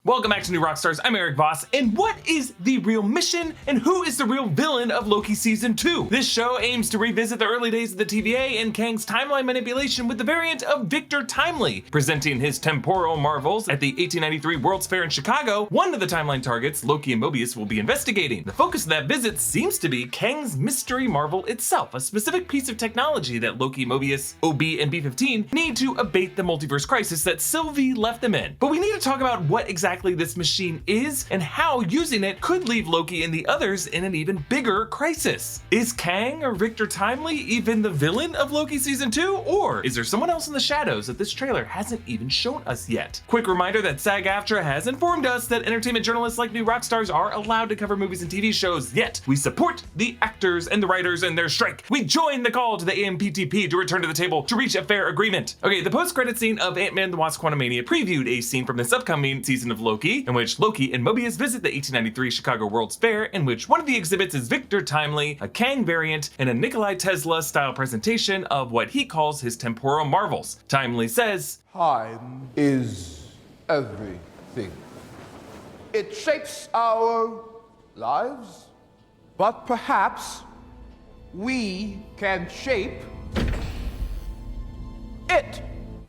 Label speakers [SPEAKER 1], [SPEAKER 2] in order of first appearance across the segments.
[SPEAKER 1] Welcome back to New Rockstars. I'm Erik Voss, and what is the real mission and who is the real villain of Loki Season 2? This show aims to revisit the early days of the TVA and Kang's timeline manipulation with the variant of Victor Timely, presenting his temporal marvels at the 1893 World's Fair in Chicago. One of the timeline targets Loki and Mobius will be investigating. The focus of that visit seems to be Kang's mystery marvel itself, a specific piece of technology that Loki, Mobius, OB, and B-15 need to abate the multiverse crisis that Sylvie left them in. But we need to talk about what exactly this machine is and how using it could leave Loki and the others in an even bigger crisis. Is Kang or Victor Timely even the villain of Loki Season 2? Or is there someone else in the shadows that this trailer hasn't even shown us yet? Quick reminder that SAG-AFTRA has informed us that entertainment journalists like New Rockstars are allowed to cover movies and TV shows, yet we support the actors and the writers in their strike. We join the call to the AMPTP to return to the table to reach a fair agreement. Okay, the post-credit scene of Ant-Man and the Wasp: Quantumania previewed a scene from this upcoming season of Loki, in which Loki and Mobius visit the 1893 Chicago World's Fair, in which one of the exhibits is Victor Timely, a Kang variant, and a Nikola Tesla style presentation of what he calls his temporal marvels. Timely says,
[SPEAKER 2] "Time is everything. It shapes our lives, but perhaps we can shape it."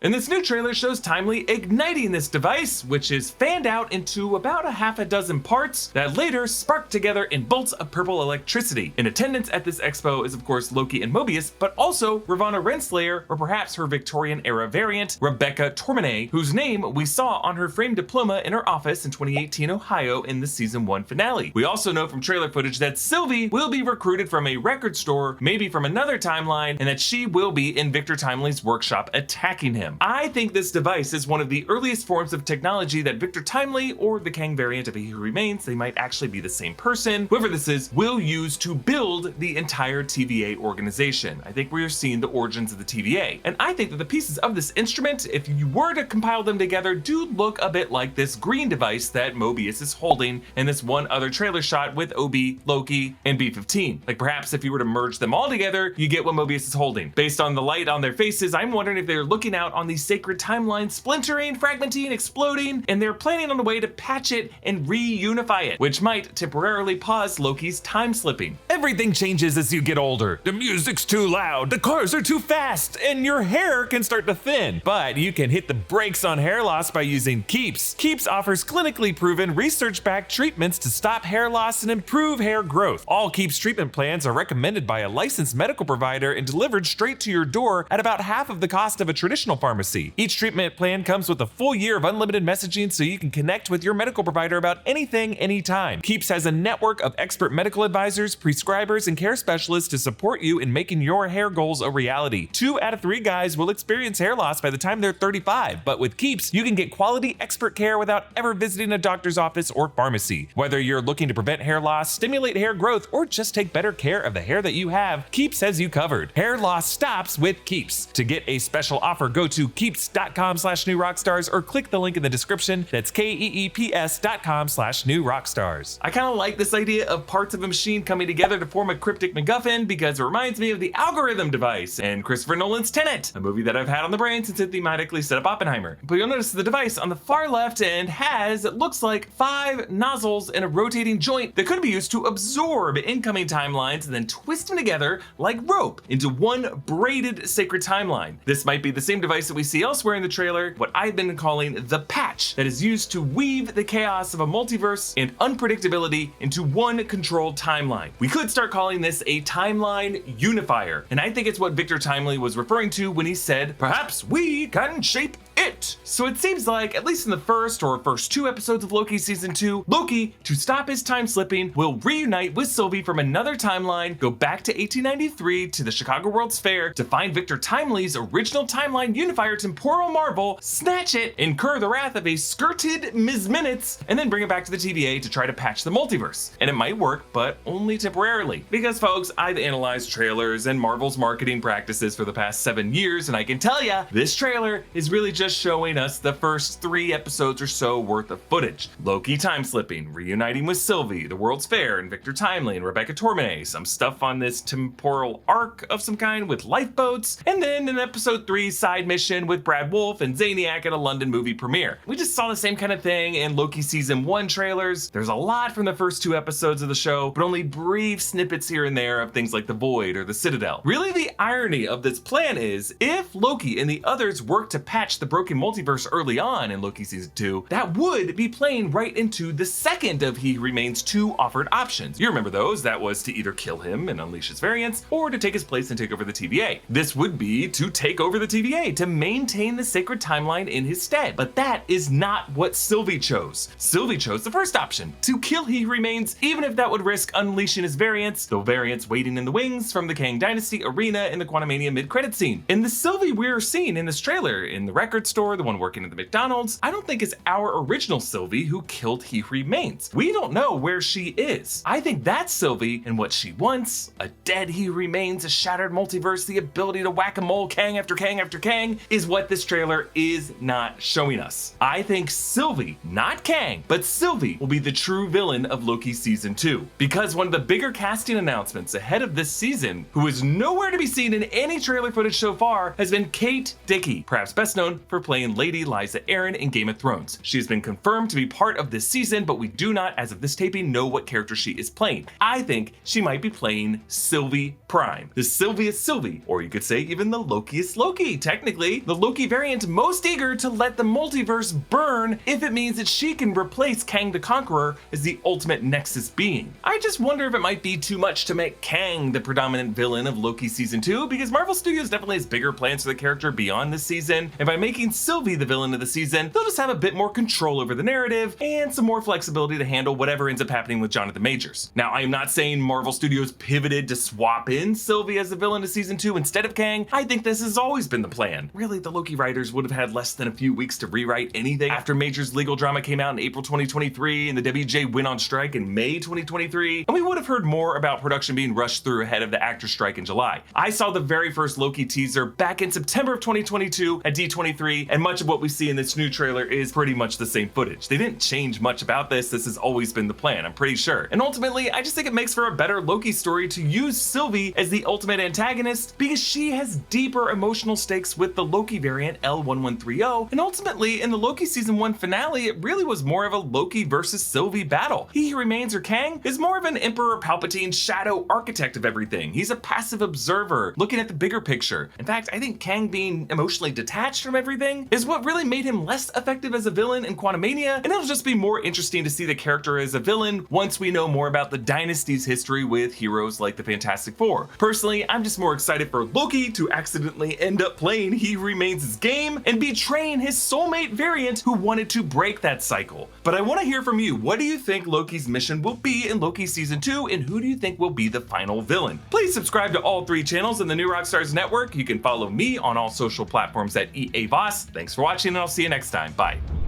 [SPEAKER 1] And this new trailer shows Timely igniting this device, which is fanned out into about a half a dozen parts that later spark together in bolts of purple electricity. In attendance at this expo is of course Loki and Mobius, but also Ravonna Renslayer, or perhaps her Victorian era variant, Rebecca Tormenay, whose name we saw on her framed diploma in her office in 2018 Ohio in the season 1 finale. We also know from trailer footage that Sylvie will be recruited from a record store, maybe from another timeline, and that she will be in Victor Timely's workshop attacking him. I think this device is one of the earliest forms of technology that Victor Timely, or the Kang variant of He Who Remains, they might actually be the same person, whoever this is, will use to build the entire TVA organization. I think we are seeing the origins of the TVA. And I think that the pieces of this instrument, if you were to compile them together, do look a bit like this green device that Mobius is holding in this one other trailer shot with OB, Loki, and B-15. Like perhaps if you were to merge them all together, you get what Mobius is holding. Based on the light on their faces, I'm wondering if they're looking out on the sacred timeline splintering, fragmenting, exploding, and they're planning on a way to patch it and reunify it, which might temporarily pause Loki's time slipping. Everything changes as you get older. The music's too loud, the cars are too fast, and your hair can start to thin. But you can hit the brakes on hair loss by using Keeps. Keeps offers clinically proven, research-backed treatments to stop hair loss and improve hair growth. All Keeps treatment plans are recommended by a licensed medical provider and delivered straight to your door at about half of the cost of a traditional pharmacy. Each treatment plan comes with a full year of unlimited messaging so you can connect with your medical provider about anything, anytime. Keeps has a network of expert medical advisors, prescribers, and care specialists to support you in making your hair goals a reality. 2 out of 3 guys will experience hair loss by the time they're 35, but with Keeps, you can get quality expert care without ever visiting a doctor's office or pharmacy. Whether you're looking to prevent hair loss, stimulate hair growth, or just take better care of the hair that you have, Keeps has you covered. Hair loss stops with Keeps. To get a special offer, go to keeps.com/newrockstars or click the link in the description. That's keeps.com/newrockstars. I kind of like this idea of parts of a machine coming together to form a cryptic MacGuffin because it reminds me of the algorithm device and Christopher Nolan's Tenet, a movie that I've had on the brain since it thematically set up Oppenheimer. But you'll notice the device on the far left end has, it looks like, 5 nozzles and a rotating joint that could be used to absorb incoming timelines and then twist them together like rope into one braided sacred timeline. This might be the same device that we see elsewhere in the trailer, what I've been calling the patch, that is used to weave the chaos of a multiverse and unpredictability into one controlled timeline. We could start calling this a timeline unifier, and I think it's what Victor Timely was referring to when he said, "Perhaps we can shape it." So it seems like, at least in the first 2 episodes of Loki Season 2, Loki, to stop his time slipping, will reunite with Sylvie from another timeline, go back to 1893 to the Chicago World's Fair to find Victor Timely's original timeline unifier temporal marvel, snatch it, incur the wrath of a skirted Ms. Minutes, and then bring it back to the TVA to try to patch the multiverse. And it might work, but only temporarily. Because folks, I've analyzed trailers and Marvel's marketing practices for the past 7 years, and I can tell ya, this trailer is really just just showing us the first 3 episodes or so worth of footage. Loki time slipping, reuniting with Sylvie, the World's Fair, and Victor Timely and Rebecca Tormenay, some stuff on this temporal arc of some kind with lifeboats, and then an episode 3 side mission with Brad Wolfe and Zaniac at a London movie premiere. We just saw the same kind of thing in Loki season 1 trailers. There's a lot from the first 2 episodes of the show, but only brief snippets here and there of things like the Void or the Citadel. Really, the irony of this plan is, if Loki and the others work to patch the broken multiverse early on in Loki season 2, that would be playing right into the second of He Who Remains 2 offered options. You remember those? That was to either kill him and unleash his variants, or to take his place and take over the TVA. This would be to take over the TVA, to maintain the sacred timeline in his stead. But that is not what Sylvie chose. Sylvie chose the first option, to kill He Who Remains, even if that would risk unleashing his variants, though variants waiting in the wings from the Kang Dynasty arena in the Quantumania mid-credit scene. And the Sylvie we're seeing in this trailer, in the record store, the one working at the McDonald's, I don't think is our original Sylvie who killed He Who Remains. We don't know where she is. I think that's Sylvie and what she wants, a dead He Who Remains, a shattered multiverse, the ability to whack-a-mole Kang after Kang after Kang, is what this trailer is not showing us. I think Sylvie, not Kang, but Sylvie will be the true villain of Loki season 2. Because one of the bigger casting announcements ahead of this season, who is nowhere to be seen in any trailer footage so far, has been Kate Dickie, perhaps best known for playing Lady Lysa Arryn in Game of Thrones. She has been confirmed to be part of this season, but we do not, as of this taping, know what character she is playing. I think she might be playing Sylvie Prime, the Sylviest Sylvie, or you could say even the Lokiest Loki. Technically, the Loki variant most eager to let the multiverse burn if it means that she can replace Kang the Conqueror as the ultimate Nexus being. I just wonder if it might be too much to make Kang the predominant villain of Loki season 2, because Marvel Studios definitely has bigger plans for the character beyond this season, and by making Sylvie the villain of the season, they'll just have a bit more control over the narrative and some more flexibility to handle whatever ends up happening with Jonathan Majors. Now, I am not saying Marvel Studios pivoted to swap in Sylvie as the villain of season 2 instead of Kang. I think this has always been the plan. Really, the Loki writers would have had less than a few weeks to rewrite anything after Majors' legal drama came out in April 2023 and the WJ went on strike in May 2023, and we would have heard more about production being rushed through ahead of the actors' strike in July. I saw the very first Loki teaser back in September of 2022 at D23, and much of what we see in this new trailer is pretty much the same footage. They didn't change much about this. This has always been the plan, I'm pretty sure. And ultimately, I just think it makes for a better Loki story to use Sylvie as the ultimate antagonist, because she has deeper emotional stakes with the Loki variant L1130, and ultimately in the Loki season 1 finale, it really was more of a Loki versus Sylvie battle. He Who Remains, or Kang, is more of an Emperor Palpatine shadow architect of everything. He's a passive observer, looking at the bigger picture. In fact, I think Kang being emotionally detached from everything is what really made him less effective as a villain in Quantumania, and it'll just be more interesting to see the character as a villain once we know more about the Dynasty's history with heroes like the Fantastic Four. Personally, I'm just more excited for Loki to accidentally end up playing He Who Remains' game and betraying his soulmate variant who wanted to break that cycle. But I want to hear from you. What do you think Loki's mission will be in Loki season 2, and who do you think will be the final villain? Please subscribe to all 3 channels in the new Rockstars network. You can follow me on all social platforms at EA Voss. Thanks for watching, and I'll see you next time. Bye.